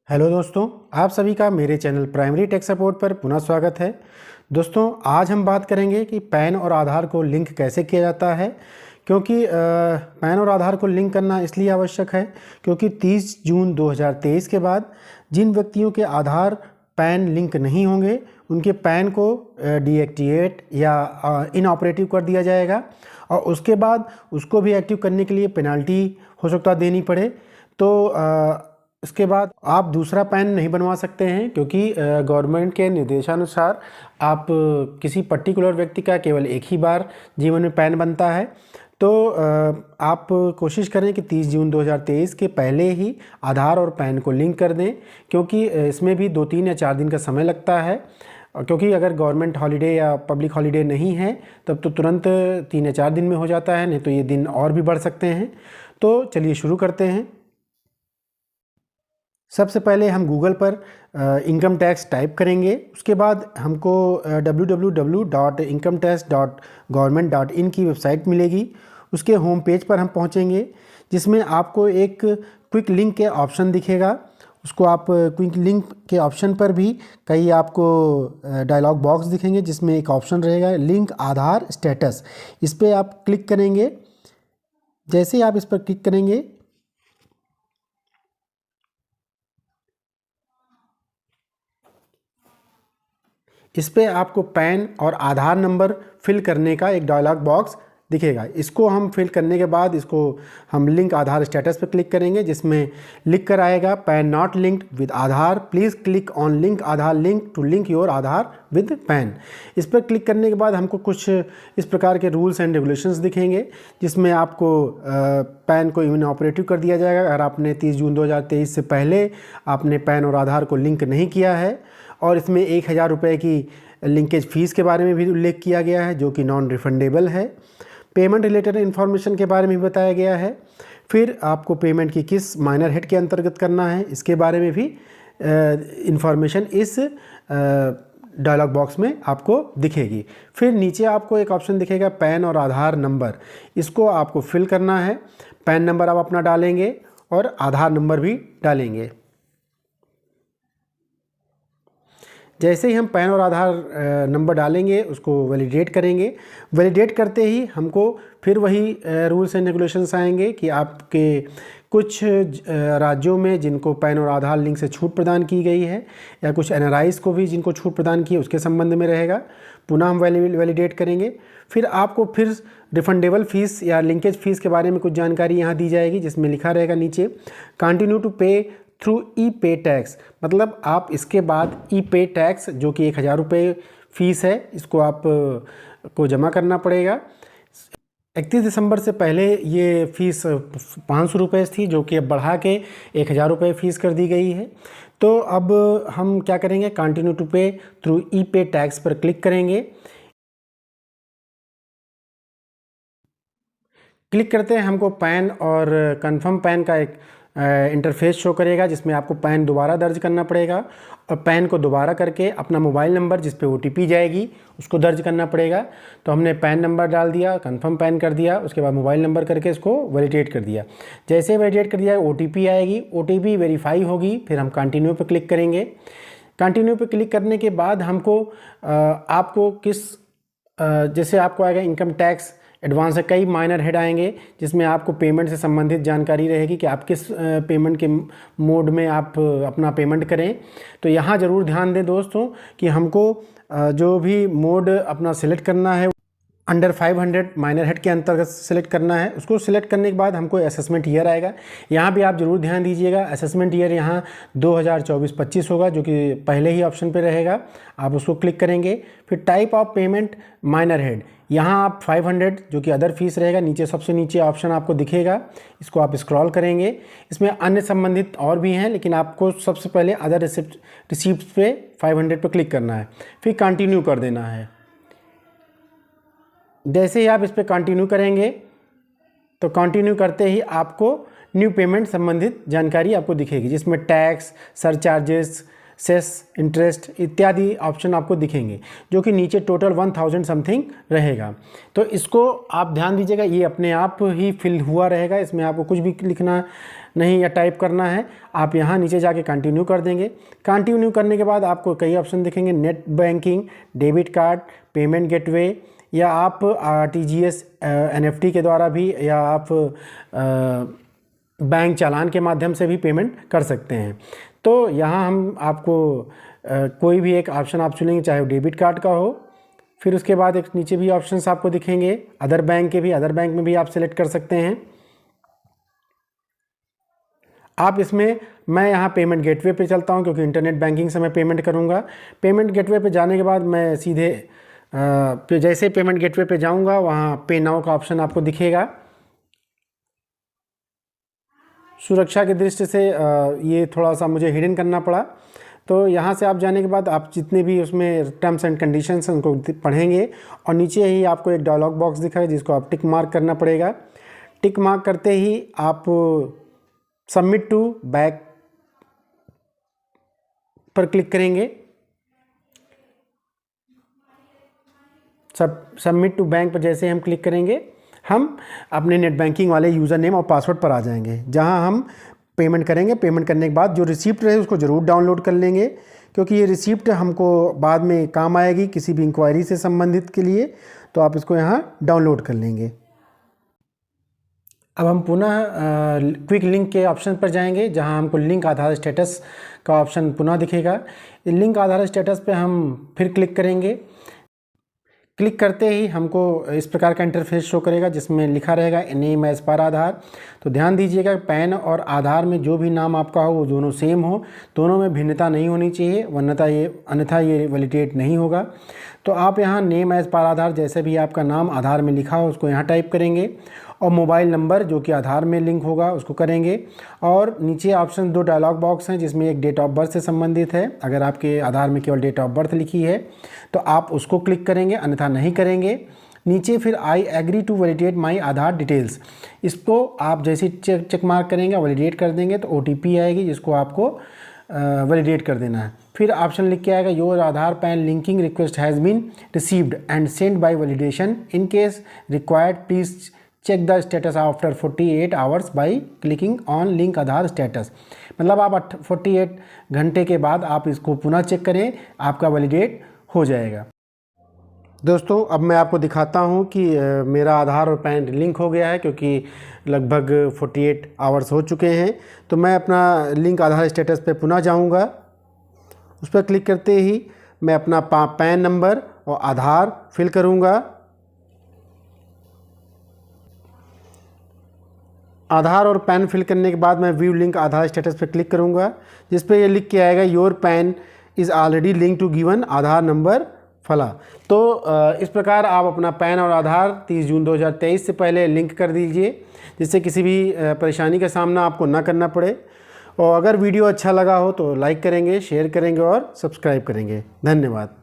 Hello दोस्तों, आप सभी का मेरे चैनल प्राइमरी टेक सपोर्ट पर पुनः स्वागत है। दोस्तों, आज हम बात करेंगे कि पैन और आधार को लिंक कैसे किया जाता है। क्योंकि पैन और आधार को लिंक करना इसलिए आवश्यक है क्योंकि 30 जून 2023 के बाद जिन व्यक्तियों के आधार पैन लिंक नहीं होंगे उनके पैन को डीएक्टिवेट या इनऑपरेटिव कर दिया जाएगा और उसके बाद उसको भी एक्टिव करने के लिए पेनल्टी हो सकता है देनी पड़े। तो इसके बाद आप दूसरा पैन नहीं बनवा सकते हैं क्योंकि गवर्नमेंट के निर्देशानुसार आप किसी पर्टिकुलर व्यक्ति का केवल एक ही बार जीवन में पैन बनता है। तो आप कोशिश करें कि 30 जून 2023 के पहले ही आधार और पैन को लिंक कर दें, क्योंकि इसमें भी 2-3 या 4 दिन का समय लगता है। क्योंकि अगर गवर्नमेंट हॉलीडे या पब्लिक हॉलीडे नहीं है तब तो तुरंत 3 या 4 दिन में हो जाता है, नहीं तो ये दिन और भी बढ़ सकते हैं। तो चलिए शुरू करते हैं। सबसे पहले हम गूगल पर इनकम टैक्स टाइप करेंगे। उसके बाद हमको www.incometax.government.in की वेबसाइट मिलेगी। उसके होम पेज पर हम पहुंचेंगे जिसमें आपको एक क्विक लिंक के ऑप्शन दिखेगा। उसको आप क्विक लिंक के ऑप्शन पर भी कई आपको डायलॉग बॉक्स दिखेंगे जिसमें एक ऑप्शन रहेगा लिंक आधार स्टेटस। इस पर आप क्लिक करेंगे। जैसे ही आप इस पर क्लिक करेंगे इस पे आपको पैन और आधार नंबर फिल करने का एक डायलॉग बॉक्स दिखेगा। इसको हम फिल करने के बाद इसको हम लिंक आधार स्टेटस पर क्लिक करेंगे जिसमें लिख कर आएगा PAN not linked with Aadhaar, please click on link Aadhaar link to link your Aadhaar with PAN. इस पर क्लिक करने के बाद हमको कुछ इस प्रकार के रूल्स एंड रेगुलेशंस दिखेंगे जिसमें आपको पैन को इवन ऑपरेटिव कर दिया जाएगा अगर आपने 30 जून 2023 से पहले आपने पैन और आधार को लिंक नहीं किया है। और इसमें 1000 रुपये की लिंकेज फ़ीस के बारे में भी उल्लेख किया गया है जो कि नॉन रिफंडेबल है। पेमेंट रिलेटेड इन्फॉर्मेशन के बारे में भी बताया गया है। फिर आपको पेमेंट की किस माइनर हेड के अंतर्गत करना है इसके बारे में भी इन्फॉर्मेशन इस डायलॉग बॉक्स में आपको दिखेगी। फिर नीचे आपको एक ऑप्शन दिखेगा पैन और आधार नंबर, इसको आपको फिल करना है। पैन नंबर आप अपना डालेंगे और आधार नंबर भी डालेंगे। जैसे ही हम पैन और आधार नंबर डालेंगे उसको वैलिडेट करेंगे। वैलिडेट करते ही हमको फिर वही रूल्स एंड रेगुलेशंस आएंगे कि आपके कुछ राज्यों में जिनको पैन और आधार लिंक से छूट प्रदान की गई है या कुछ एनआरआईज़ को भी जिनको छूट प्रदान की है उसके संबंध में रहेगा। पुनः हम वैलिडेट करेंगे। फिर आपको फिर रिफंडेबल फ़ीस या लिंकेज फ़ीस के बारे में कुछ जानकारी यहाँ दी जाएगी जिसमें लिखा रहेगा नीचे कंटिन्यू टू पे थ्रू ई पे टैक्स, मतलब आप इसके बाद ई पे टैक्स जो कि 1000 रुपये फ़ीस है इसको आप को जमा करना पड़ेगा। 31 दिसंबर से पहले ये फ़ीस 500 रुपये थी जो कि अब बढ़ा के 1000 रुपये फ़ीस कर दी गई है। तो अब हम क्या करेंगे, कंटिन्यू टू पे थ्रू ई पे टैक्स पर क्लिक करेंगे। क्लिक करते हैं हमको पैन और कंफर्म पैन का एक इंटरफेस शो करेगा जिसमें आपको पैन दोबारा दर्ज करना पड़ेगा और पैन को दोबारा करके अपना मोबाइल नंबर जिस पे ओटीपी जाएगी उसको दर्ज करना पड़ेगा। तो हमने पैन नंबर डाल दिया, कंफर्म पैन कर दिया, उसके बाद मोबाइल नंबर करके इसको वैलिडेट कर दिया। जैसे वैलिडेट कर दिया ओटीपी आएगी, ओटीपी वेरीफाई होगी, फिर हम कंटिन्यू पे क्लिक करेंगे। कंटिन्यू पे क्लिक करने के बाद हमको आपको जैसे आपको आएगा इनकम टैक्स एडवांस है, कई माइनर हेड आएंगे जिसमें आपको पेमेंट से संबंधित जानकारी रहेगी कि आप किस पेमेंट के मोड में आप अपना पेमेंट करें। तो यहाँ ज़रूर ध्यान दें दोस्तों कि हमको जो भी मोड अपना सिलेक्ट करना है अंडर 500 माइनर हेड के अंतर्गत सेलेक्ट करना है। उसको सिलेक्ट करने के बाद हमको असेसमेंट ईयर आएगा। यहाँ भी आप ज़रूर ध्यान दीजिएगा, असेसमेंट ईयर यहाँ 2024-25 होगा जो कि पहले ही ऑप्शन पे रहेगा। आप उसको क्लिक करेंगे। फिर type of payment minor head, यहाँ आप 500 जो कि अदर फीस रहेगा, नीचे सबसे नीचे ऑप्शन आपको दिखेगा, इसको आप स्क्रॉल करेंगे। इसमें अन्य संबंधित और भी हैं लेकिन आपको सबसे पहले अदर रिसिप्ट पे 500 पे क्लिक करना है, फिर कंटिन्यू कर देना है। जैसे ही आप इस पर कंटिन्यू करेंगे तो कंटिन्यू करते ही आपको न्यू पेमेंट संबंधित जानकारी आपको दिखेगी जिसमें टैक्स, सरचार्जेस, सेस, इंटरेस्ट इत्यादि ऑप्शन आपको दिखेंगे जो कि नीचे टोटल 1000 समथिंग रहेगा। तो इसको आप ध्यान दीजिएगा, ये अपने आप ही फिल हुआ रहेगा, इसमें आपको कुछ भी लिखना नहीं या टाइप करना है, आप यहाँ नीचे जाके कंटिन्यू कर देंगे। कंटिन्यू करने के बाद आपको कई ऑप्शन दिखेंगे, net banking, debit card, payment gateway, या आप RTGS NFT के द्वारा भी, या आप बैंक चालान के माध्यम से भी पेमेंट कर सकते हैं। तो यहाँ हम आपको कोई भी एक ऑप्शन आप चुनेंगे, चाहे वो डेबिट कार्ड का हो। फिर उसके बाद एक नीचे भी ऑप्शंस आपको दिखेंगे अदर बैंक के भी, अदर बैंक में भी आप सेलेक्ट कर सकते हैं। आप इसमें, मैं यहाँ पेमेंट गेटवे पे चलता हूँ क्योंकि इंटरनेट बैंकिंग से मैं पेमेंट करूँगा। पेमेंट गेटवे पे जाने के बाद मैं सीधे जैसे पेमेंट गेटवे पे जाऊँगा वहाँ पे नाउ का ऑप्शन आपको दिखेगा। सुरक्षा की दृष्टि से ये थोड़ा सा मुझे हिडन करना पड़ा। तो यहाँ से आप जाने के बाद आप जितने भी उसमें टर्म्स एंड कंडीशंस हैं उनको पढ़ेंगे, और नीचे ही आपको एक डायलॉग बॉक्स दिखा है जिसको आप टिक मार्क करना पड़ेगा। टिक मार्क करते ही आप सबमिट टू बैक पर क्लिक करेंगे। सबमिट टू बैंक पर जैसे हम क्लिक करेंगे, हम अपने नेट बैंकिंग वाले यूज़र नेम और पासवर्ड पर आ जाएंगे, जहां हम पेमेंट करेंगे। पेमेंट करने के बाद जो रिसिप्ट रहे उसको ज़रूर डाउनलोड कर लेंगे, क्योंकि ये रिसिप्ट हमको बाद में काम आएगी किसी भी इंक्वायरी से संबंधित के लिए। तो आप इसको यहाँ डाउनलोड कर लेंगे। अब हम पुनः क्विक लिंक के ऑप्शन पर जाएंगे, जहां हमको लिंक आधार स्टेटस का ऑप्शन पुनः दिखेगा। लिंक आधार स्टेटस पे हम फिर क्लिक करेंगे। क्लिक करते ही हमको इस प्रकार का इंटरफेस शो करेगा जिसमें लिखा रहेगा नेम एज पर आधार। तो ध्यान दीजिएगा, पैन और आधार में जो भी नाम आपका हो वो दोनों सेम हो, दोनों में भिन्नता नहीं होनी चाहिए, अन्यथा ये वैलिडेट नहीं होगा। तो आप यहाँ नेम एज पर आधार, जैसे भी आपका नाम आधार में लिखा हो उसको यहाँ टाइप करेंगे, और मोबाइल नंबर जो कि आधार में लिंक होगा उसको करेंगे। और नीचे ऑप्शन 2 डायलॉग बॉक्स हैं जिसमें एक डेट ऑफ बर्थ से संबंधित है। अगर आपके आधार में केवल डेट ऑफ बर्थ लिखी है तो आप उसको क्लिक करेंगे, अन्यथा नहीं करेंगे। नीचे फिर I agree to validate my Aadhaar details, इसको आप जैसे चेक मार्क करेंगे, वैलिडेट कर देंगे तो OTP आएगी जिसको आपको वैलिडेट कर देना है। फिर ऑप्शन लिख के आएगा your Aadhaar PAN linking request has been received and send by validation, in case required please check the status after 48 hours by clicking on link Aadhaar status. मतलब आप 48 घंटे के बाद आप इसको पुनः चेक करें, आपका वैलिडेट हो जाएगा। दोस्तों अब मैं आपको दिखाता हूं कि मेरा आधार और पैन लिंक हो गया है, क्योंकि लगभग 48 आवर्स हो चुके हैं। तो मैं अपना लिंक आधार स्टेटस पे पुनः जाऊंगा। उस पर क्लिक करते ही मैं अपना पैन नंबर और आधार फिल करूंगा। आधार और पैन फिल करने के बाद मैं व्यू लिंक आधार स्टेटस पे क्लिक करूंगा, जिस पे ये लिख के आएगा your PAN is already link to given Aadhaar number फला। तो इस प्रकार आप अपना पैन और आधार 30 जून 2023 से पहले लिंक कर दीजिए, जिससे किसी भी परेशानी का सामना आपको ना करना पड़े। और अगर वीडियो अच्छा लगा हो तो लाइक करेंगे, शेयर करेंगे और सब्सक्राइब करेंगे। धन्यवाद।